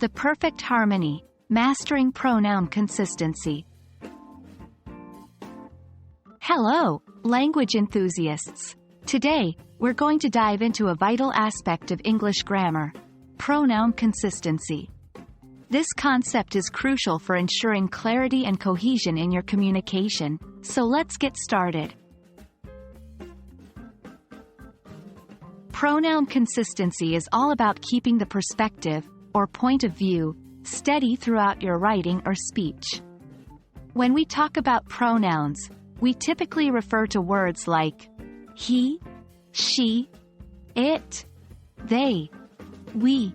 The perfect harmony, mastering pronoun consistency. Hello, language enthusiasts. Today, we're going to dive into a vital aspect of English grammar: pronoun consistency. This concept is crucial for ensuring clarity and cohesion in your communication, so let's get started. Pronoun consistency is all about keeping the perspective, or point of view, steady throughout your writing or speech. When we talk about pronouns, we typically refer to words like he, she, it, they, we,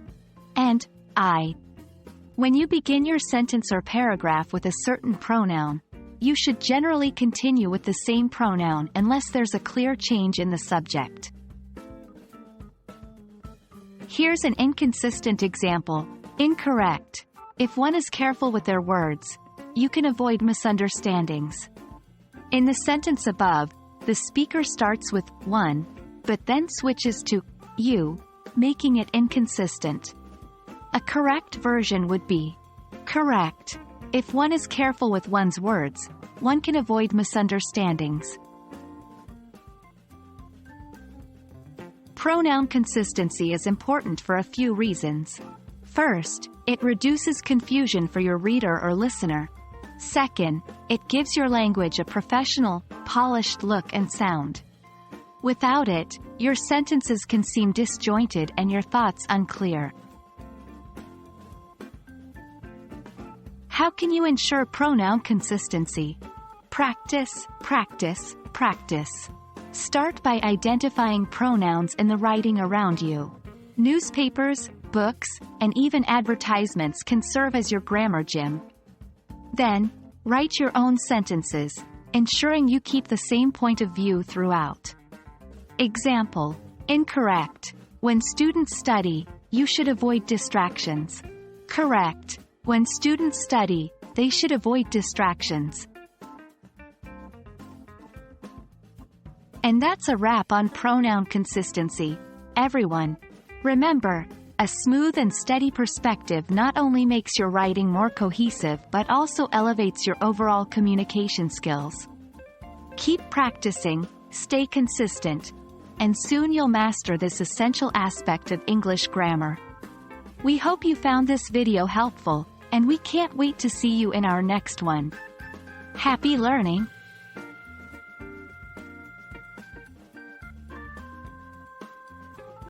and I. When you begin your sentence or paragraph with a certain pronoun, you should generally continue with the same pronoun unless there's a clear change in the subject. Here's an inconsistent example. Incorrect. If one is careful with their words, you can avoid misunderstandings. In the sentence above, the speaker starts with one, but then switches to you, making it inconsistent. A correct version would be correct. If one is careful with one's words, one can avoid misunderstandings. Pronoun consistency is important for a few reasons. First, it reduces confusion for your reader or listener. Second, it gives your language a professional, polished look and sound. Without it, your sentences can seem disjointed and your thoughts unclear. How can you ensure pronoun consistency? Practice, practice, practice. Start by identifying pronouns in the writing around you. Newspapers, books, and even advertisements can serve as your grammar gym. Then, write your own sentences, ensuring you keep the same point of view throughout. Example: incorrect. When students study, you should avoid distractions. Correct. When students study, they should avoid distractions. And that's a wrap on pronoun consistency, everyone. Remember, a smooth and steady perspective not only makes your writing more cohesive but also elevates your overall communication skills. Keep practicing, stay consistent, and soon you'll master this essential aspect of English grammar. We hope you found this video helpful, and we can't wait to see you in our next one. Happy learning!